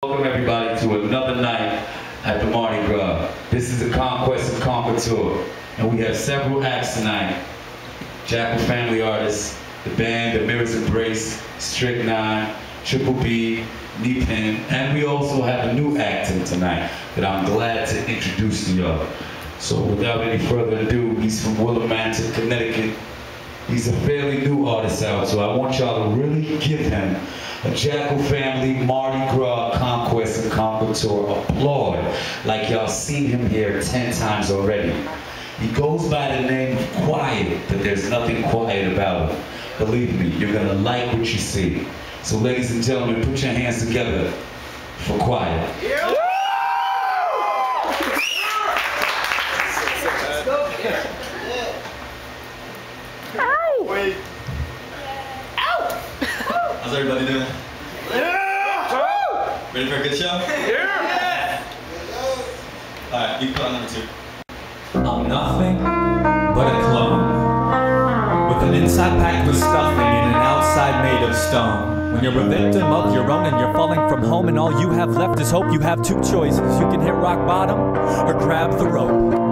Welcome everybody to another night at the Mardi Gras. This is the Conquest and Conquer Tour, and we have several acts tonight. Jackal Family Artists, the band, the Mirrors Embrace, Strychnine, Triple B, Nepin, and we also have a new act in tonight that I'm glad to introduce to y'all. So without any further ado, he's from Willimantic, Connecticut. He's a fairly new artist out, so I want y'all to really give him a Jackal Family Mardi Gras Conquest and Conquer Tour applaud, like y'all seen him here 10 times already. He goes by the name of Quiet, but there's nothing quiet about him. Believe me, you're gonna like what you see. So ladies and gentlemen, put your hands together for Quiet. Yeah. Wait. Ow! How's everybody doing? Yeah! Ready for a good show? Yeah! Alright, you can put on number 2. I'm nothing but a clone, with an inside packed with stuffing and an outside made of stone. When you're a victim of your own and you're falling from home and all you have left is hope, you have two choices. You can hit rock bottom or grab the rope.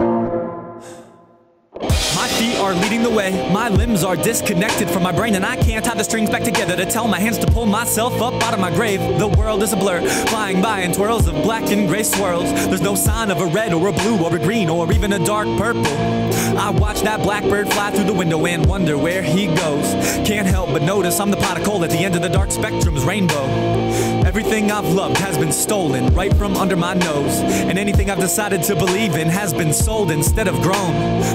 My feet are leading the way, my limbs are disconnected from my brain, and I can't tie the strings back together to tell my hands to pull myself up out of my grave. The world is a blur, flying by in twirls of black and gray swirls. There's no sign of a red or a blue or a green or even a dark purple. I watch that blackbird fly through the window and wonder where he goes. Can't help but notice I'm the pot of coal at the end of the dark spectrum's rainbow. Everything I've loved has been stolen right from under my nose, and anything I've decided to believe in has been sold instead of grown.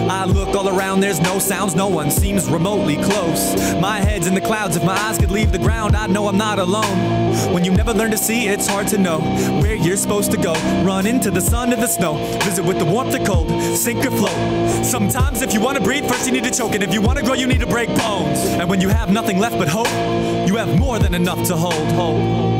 I look all around, there's no sounds, no one seems remotely close. My head's in the clouds, if my eyes could leave the ground, I'd know I'm not alone. When you never learn to see, it's hard to know where you're supposed to go. Run into the sun or the snow, visit with the warmth or cold, sink or float. Sometimes if you want to breathe, first you need to choke, and if you want to grow, you need to break bones. And when you have nothing left but hope, you have more than enough to hold.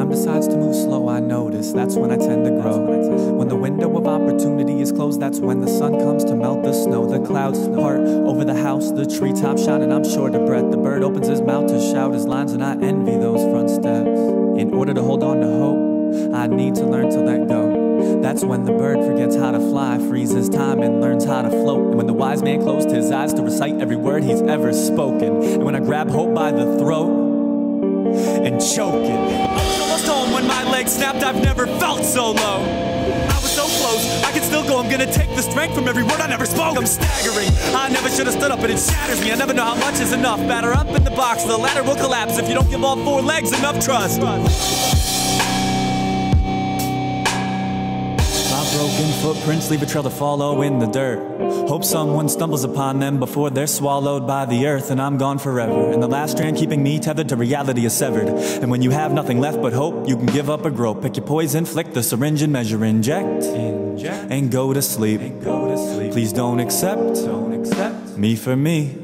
Decides to move slow, I notice, that's when I tend to grow. When the window of opportunity is closed, that's when the sun comes to melt the snow. The clouds part over the house, the treetops shout, and I'm short of breath. The bird opens his mouth to shout his lines, and I envy those front steps. In order to hold on to hope, I need to learn to let go. That's when the bird forgets how to fly, freezes time and learns how to float. And when the wise man closed his eyes to recite every word he's ever spoken. And when I grab hope by the throat and choke it. Home when my legs snapped, I've never felt so low. I was so close, I can still go. I'm gonna take the strength from every word I never spoke. I'm staggering, I never should have stood up, and it shatters me. I never know how much is enough. Batter up in the box, the ladder will collapse if you don't give all 4 legs enough trust. Broken footprints leave a trail to follow in the dirt. Hope someone stumbles upon them before they're swallowed by the earth, and I'm gone forever. And the last strand keeping me tethered to reality is severed. And when you have nothing left but hope, you can give up or grow. Pick your poison, flick the syringe and measure, inject, and go to sleep. Please don't accept me for me.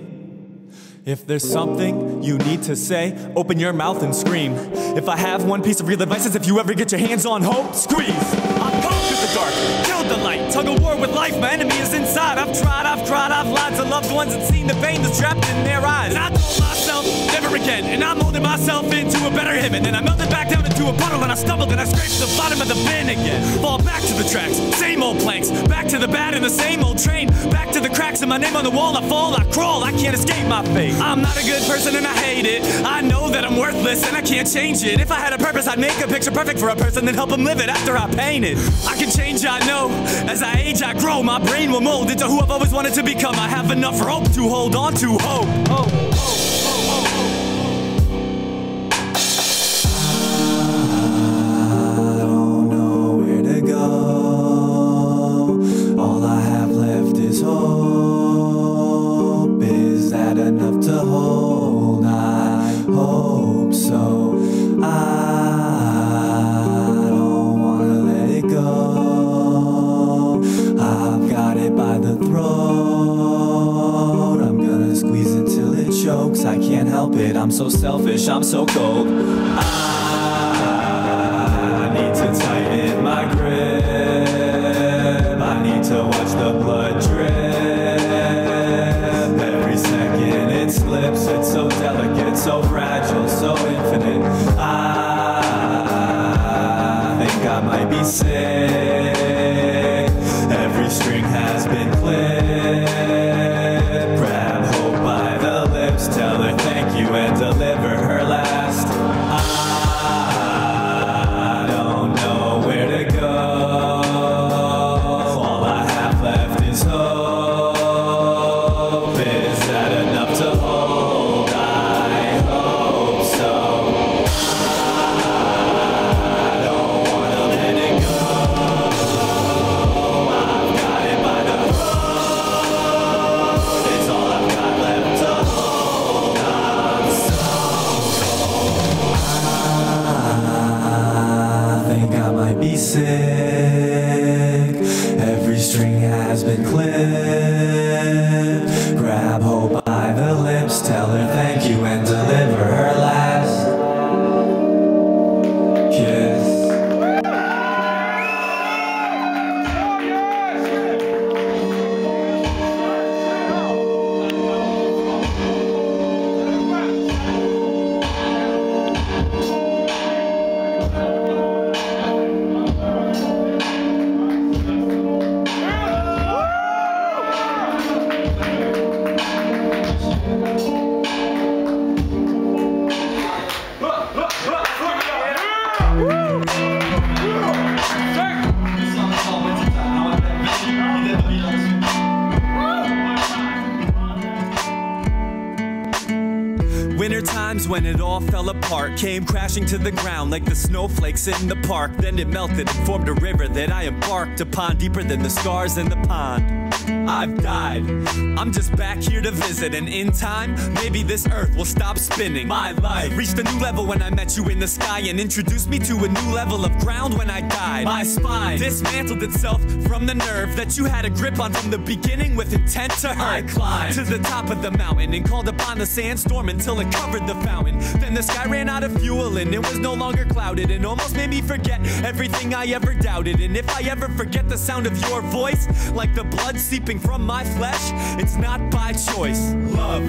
If there's something you need to say, open your mouth and scream. If I have one piece of real advice, is if you ever get your hands on hope, squeeze. I've conquered the dark, killed the light, tug of war with life, my enemy is inside. I've tried, I've lied to loved ones and seen the pain that's trapped in their eyes. And I told myself, never again, and I molded myself into a better him. And then I melted back down into a puddle, and I stumbled and I scraped the bottom of the bin again. Fall back to the tracks, same old planks, back to the bad in the same old train, back to the cracks in my name on the wall. I fall, I crawl, I can't escape my fate. I'm not a good person and I hate it. I know that I'm worthless and I can't change it. If I had a purpose, I'd make a picture perfect for a person and help them live it after I paint it. I can change, I know. As I age, I grow. My brain will mold into who I've always wanted to become. I have enough rope to hold on to hope. Enough to hold, I hope so. I don't wanna let it go. I've got it by the throat. I'm gonna squeeze until it chokes. can't help it. I'm so selfish, I'm so cold. I need to tighten my grip. I need to watch the blood drip. Every second it slips. It's so delicate, so fragile, so infinite. I think I might be sick. Every string has been clipped. Grab hope by the lips, tell her thank you and deliver her last. I don't know where to go. All I have left is hope. Is that enough to hold? I hope so. I don't wanna let it go. I've got it by the throat. It's all I've got left to hold. I'm so cold. I think I might be sick. Every string has been clipped. Grab hope by the lips, tell her thank you and deliver her last kiss. Winter times when it all fell apart came crashing to the ground like the snowflakes in the park. Then it melted and formed a river that I embarked upon, deeper than the scars in the pond. I've died, I'm just back here to visit, and in time, maybe this earth will stop spinning. My life reached a new level when I met you in the sky, and introduced me to a new level of ground when I died. My spine dismantled itself from the nerve that you had a grip on from the beginning with intent to hurt. I climbed to the top of the mountain and called upon the sandstorm until it covered the fountain. Then the sky ran out of fuel and it was no longer clouded, and almost made me forget everything I ever doubted. And if I ever forget the sound of your voice, like the blood seeping from my flesh, it's not by choice. Love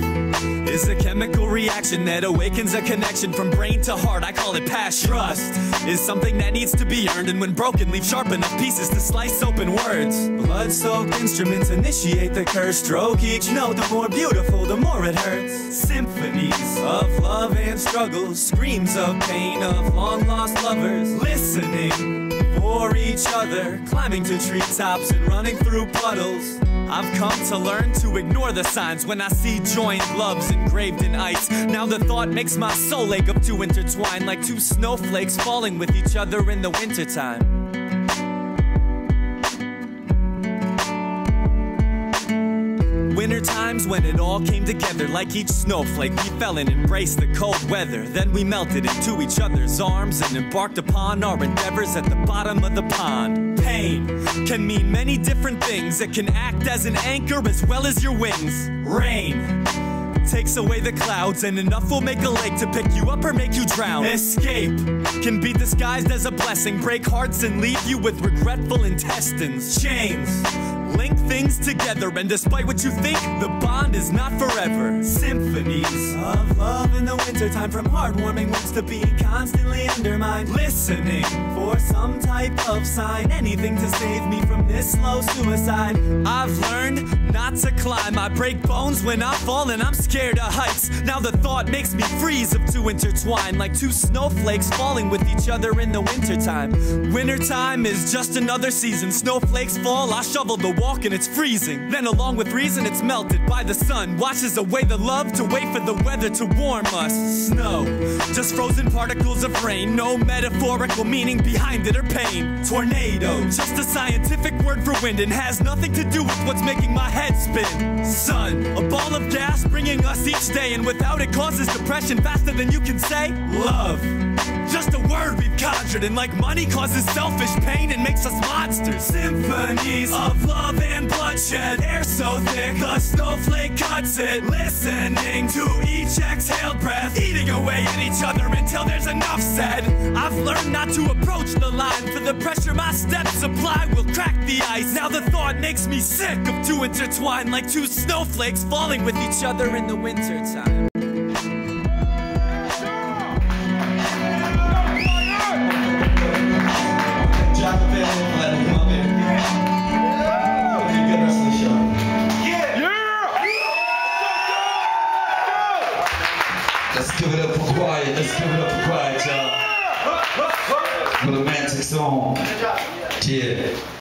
is a chemical reaction that awakens a connection from brain to heart. I call it passion. Trust is something that needs to be earned, and when broken, leave sharp enough pieces to slice open words. Blood-soaked instruments initiate the curse. Stroke each note, the more beautiful, the more it hurts. Symphonies of love and struggle, screams of pain of long-lost lovers, listening for each other, climbing to treetops and running through puddles. I've come to learn to ignore the signs when I see joined loves engraved in ice. Now the thought makes my soul ache up to intertwine like two snowflakes falling with each other in the wintertime. Winter times when it all came together, like each snowflake we fell and embraced the cold weather. Then we melted into each other's arms and embarked upon our endeavors at the bottom of the pond. Pain can mean many different things. It can act as an anchor as well as your wings. Rain takes away the clouds, and enough will make a lake to pick you up or make you drown. Escape can be disguised as a blessing, break hearts and leave you with regretful intestines. Chains link things together, and despite what you think, the bond is not forever. Symphonies of love in the wintertime, from heartwarming words to being constantly undermined. Listening for some type of sign, anything to save me from this slow suicide. I've learned not to climb, I break bones when I fall, and I'm scared of heights. Now the thought makes me freeze of to intertwine, like two snowflakes falling with each other in the wintertime. Wintertime is just another season. Snowflakes fall, I shovel the walk and it's freezing. Then along with reason, it's melted by the sun, washes away the love to wait for the weather to warm us. Snow, just frozen particles of rain, no metaphorical meaning behind it or pain. Tornado, just a scientific word for wind, and has nothing to do with what's making my head spin. Sun, a ball of gas bringing us each day, and without it causes depression faster than you can say. Love, just just a word we've conjured, and like money causes selfish pain and makes us monsters. Symphonies of love and bloodshed, air so thick the snowflake cuts it. Listening to each exhaled breath, eating away at each other until there's enough said. I've learned not to approach the line, for the pressure my steps apply will crack the ice. Now the thought makes me sick of two intertwined like two snowflakes falling with each other in the wintertime. Let's give it up for quiet. Let's give it up for quiet, y'all. For the romantic song. Yeah.